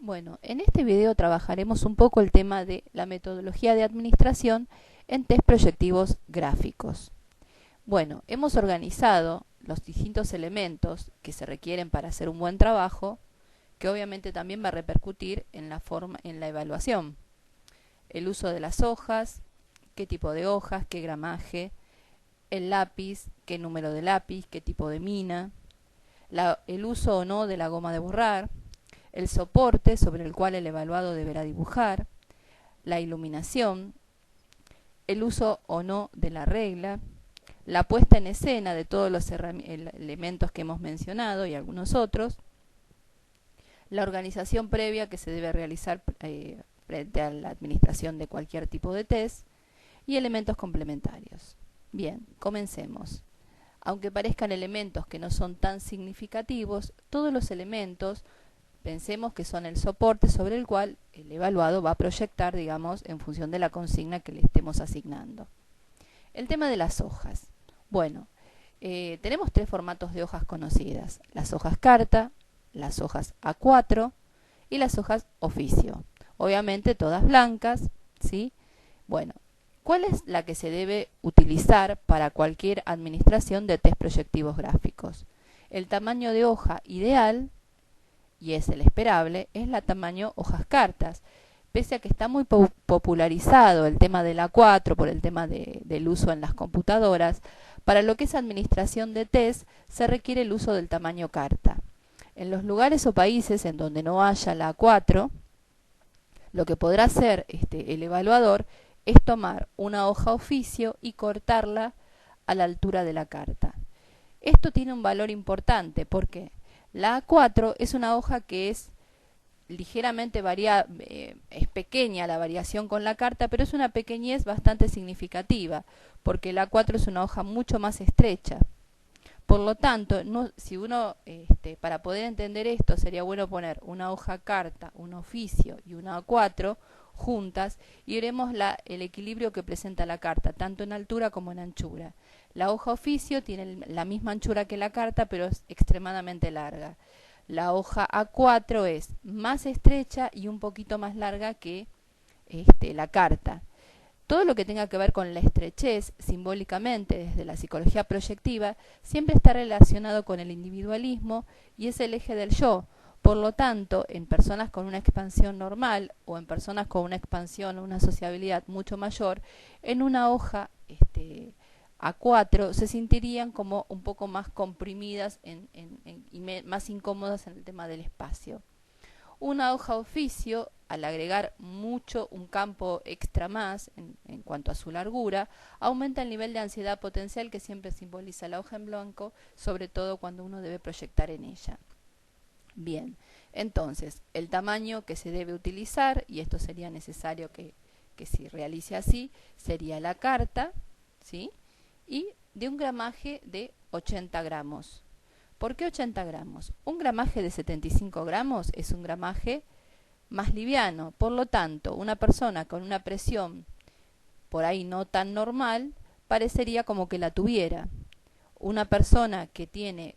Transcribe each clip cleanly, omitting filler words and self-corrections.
Bueno, en este video trabajaremos un poco el tema de la metodología de administración en test proyectivos gráficos. Bueno, hemos organizado los distintos elementos que se requieren para hacer un buen trabajo, que obviamente también va a repercutir en la evaluación. El uso de las hojas, qué tipo de hojas, qué gramaje, el lápiz, qué número de lápiz, qué tipo de mina, el uso o no de la goma de borrar, el soporte sobre el cual el evaluado deberá dibujar, la iluminación, el uso o no de la regla, la puesta en escena de todos los elementos que hemos mencionado y algunos otros, la organización previa que se debe realizar frente a la administración de cualquier tipo de test y elementos complementarios. Bien, comencemos. Aunque parezcan elementos que no son tan significativos, todos los elementos pensemos que son el soporte sobre el cual el evaluado va a proyectar, digamos, en función de la consigna que le estemos asignando. El tema de las hojas. Bueno, tenemos tres formatos de hojas conocidas: las hojas carta, las hojas A4 y las hojas oficio. Obviamente todas blancas, ¿sí? Bueno, ¿cuál es la que se debe utilizar para cualquier administración de test proyectivos gráficos? El tamaño de hoja ideal, y es el esperable, es la tamaño hojas cartas. Pese a que está muy popularizado el tema del A4 por el tema del uso en las computadoras, para lo que es administración de test se requiere el uso del tamaño carta. En los lugares o países en donde no haya la A4, lo que podrá hacer el evaluador es tomar una hoja oficio y cortarla a la altura de la carta. Esto tiene un valor importante porque la A4 es una hoja que es ligeramente es pequeña la variación con la carta, pero es una pequeñez bastante significativa, porque la A4 es una hoja mucho más estrecha. Por lo tanto, si uno, para poder entender esto, sería bueno poner una hoja carta, un oficio y una A4 juntas y veremos el equilibrio que presenta la carta, tanto en altura como en anchura. La hoja oficio tiene la misma anchura que la carta, pero es extremadamente larga. La hoja A4 es más estrecha y un poquito más larga que la carta. Todo lo que tenga que ver con la estrechez, simbólicamente, desde la psicología proyectiva, siempre está relacionado con el individualismo y es el eje del yo. Por lo tanto, en personas con una expansión normal o en personas con una expansión o una sociabilidad mucho mayor, en una hoja A4 se sentirían como un poco más comprimidas y más incómodas en el tema del espacio. Una hoja oficio, al agregar un campo extra más en cuanto a su largura, aumenta el nivel de ansiedad potencial que siempre simboliza la hoja en blanco, sobre todo cuando uno debe proyectar en ella. Bien, entonces, el tamaño que se debe utilizar, y esto sería necesario que se realice así, sería la carta, ¿sí? Y de un gramaje de 80 gramos. ¿Por qué 80 gramos? Un gramaje de 75 gramos es un gramaje más liviano. Por lo tanto, una persona con una presión por ahí no tan normal parecería como que la tuviera. Una persona que tiene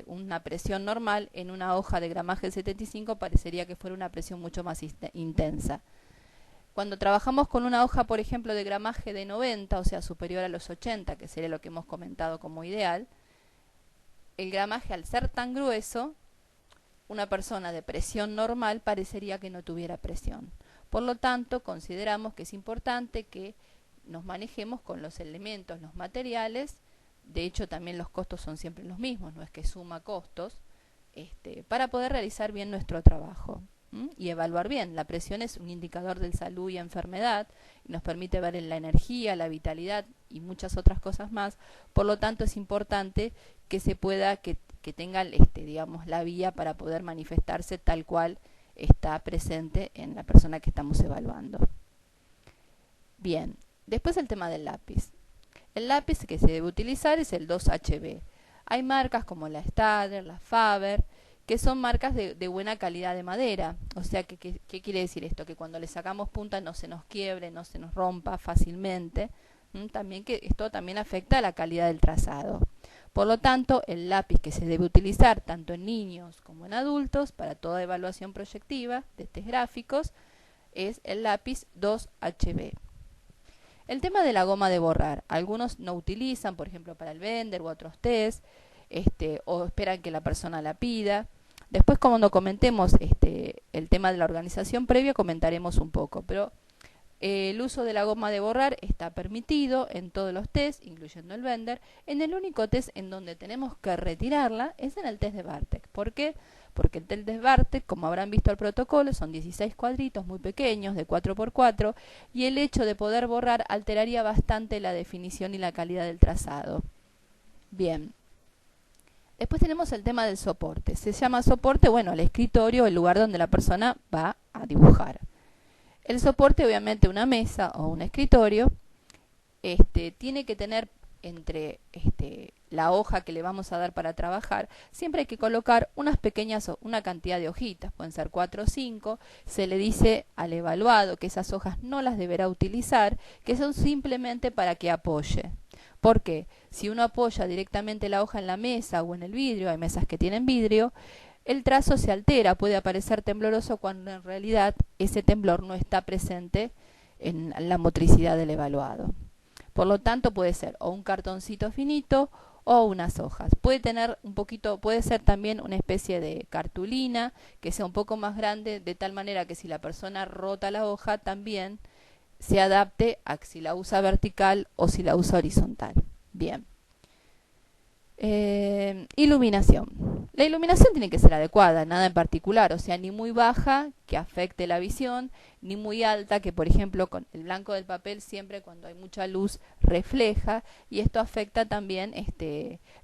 una presión normal en una hoja de gramaje de 75 parecería que fuera una presión mucho más intensa. Cuando trabajamos con una hoja, por ejemplo, de gramaje de 90, o sea, superior a los 80, que sería lo que hemos comentado como ideal, el gramaje, al ser tan grueso, una persona de presión normal parecería que no tuviera presión. Por lo tanto, consideramos que es importante que nos manejemos con los elementos, los materiales. De hecho, también los costos son siempre los mismos, no es que suma costos, para poder realizar bien nuestro trabajo y evaluar bien. La presión es un indicador de salud y enfermedad, y nos permite ver en la energía, la vitalidad y muchas otras cosas más. Por lo tanto, es importante que se pueda, que tenga digamos, la vía para poder manifestarse tal cual está presente en la persona que estamos evaluando. Bien, después el tema del lápiz. El lápiz que se debe utilizar es el 2HB. Hay marcas como la Staedtler, la Faber, que son marcas de buena calidad de madera. O sea, ¿qué quiere decir esto? Que cuando le sacamos punta no se nos quiebre, no se nos rompa fácilmente. También que esto también afecta a la calidad del trazado. Por lo tanto, el lápiz que se debe utilizar tanto en niños como en adultos para toda evaluación proyectiva de test gráficos es el lápiz 2HB. El tema de la goma de borrar. Algunos no utilizan, por ejemplo, para el Bender u otros test, o esperan que la persona la pida. Después, cuando comentemos el tema de la organización previa, comentaremos un poco, pero el uso de la goma de borrar está permitido en todos los tests, incluyendo el Bender. En el único test en donde tenemos que retirarla es en el test de Bartek. ¿Por qué? Porque el test de Bartek, como habrán visto el protocolo, son 16 cuadritos muy pequeños, de 4×4, y el hecho de poder borrar alteraría bastante la definición y la calidad del trazado. Bien. Después tenemos el tema del soporte. Se llama soporte, bueno, el escritorio, el lugar donde la persona va a dibujar. El soporte, obviamente, una mesa o un escritorio, tiene que tener entre la hoja que le vamos a dar para trabajar, siempre hay que colocar una cantidad de hojitas, pueden ser 4 o 5, se le dice al evaluado que esas hojas no las deberá utilizar, que son simplemente para que apoye. Porque si uno apoya directamente la hoja en la mesa o en el vidrio, hay mesas que tienen vidrio, el trazo se altera, puede aparecer tembloroso cuando en realidad ese temblor no está presente en la motricidad del evaluado. Por lo tanto, puede ser o un cartoncito finito o unas hojas. Puede ser también una especie de cartulina que sea un poco más grande, de tal manera que si la persona rota la hoja también se adapte a si la usa vertical o si la usa horizontal. Bien. Iluminación. La iluminación tiene que ser adecuada, nada en particular, o sea, ni muy baja que afecte la visión, ni muy alta que, por ejemplo, con el blanco del papel siempre cuando hay mucha luz refleja, y esto afecta también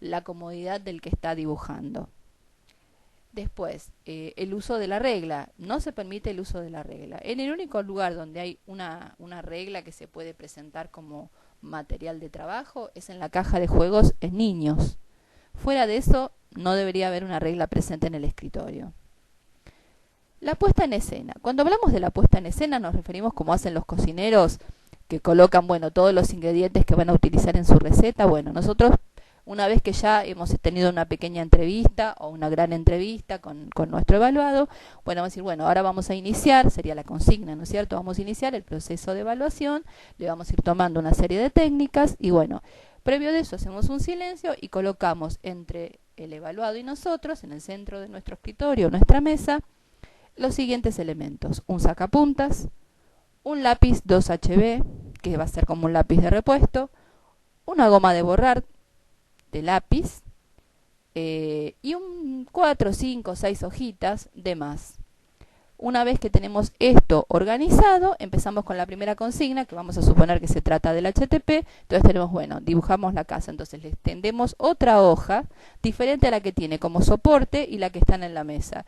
la comodidad del que está dibujando. Después, el uso de la regla. No se permite el uso de la regla. En el único lugar donde hay una regla que se puede presentar como material de trabajo es en la caja de juegos en niños. Fuera de eso, no debería haber una regla presente en el escritorio. La puesta en escena. Cuando hablamos de la puesta en escena nos referimos como hacen los cocineros que colocan, todos los ingredientes que van a utilizar en su receta. Bueno, nosotros una vez que ya hemos tenido una pequeña entrevista o una gran entrevista con nuestro evaluado, vamos a decir, ahora vamos a iniciar, sería la consigna, ¿no es cierto? Vamos a iniciar el proceso de evaluación, le vamos a ir tomando una serie de técnicas y previo de eso hacemos un silencio y colocamos entre el evaluado y nosotros, en el centro de nuestro escritorio, nuestra mesa, los siguientes elementos: un sacapuntas, un lápiz 2HB, que va a ser como un lápiz de repuesto, una goma de borrar de lápiz y un 4, 5, 6 hojitas de más. Una vez que tenemos esto organizado, empezamos con la primera consigna, que vamos a suponer que se trata del HTP. Entonces tenemos, dibujamos la casa, entonces le extendemos otra hoja diferente a la que tiene como soporte y la que está en la mesa.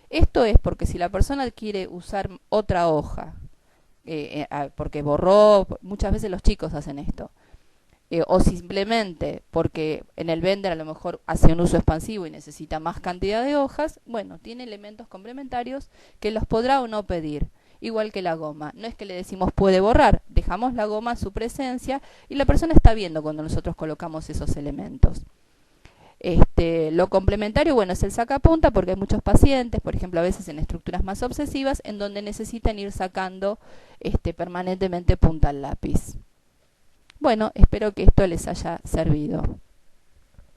Esto es porque si la persona quiere usar otra hoja, porque borró, muchas veces los chicos hacen esto, o simplemente porque en el Bender a lo mejor hace un uso expansivo y necesita más cantidad de hojas, tiene elementos complementarios que los podrá o no pedir, igual que la goma. No es que le decimos puede borrar, dejamos la goma en su presencia y la persona está viendo cuando nosotros colocamos esos elementos. Lo complementario, es el sacapunta, porque hay muchos pacientes, por ejemplo, a veces en estructuras más obsesivas, en donde necesitan ir sacando permanentemente punta al lápiz. Espero que esto les haya servido.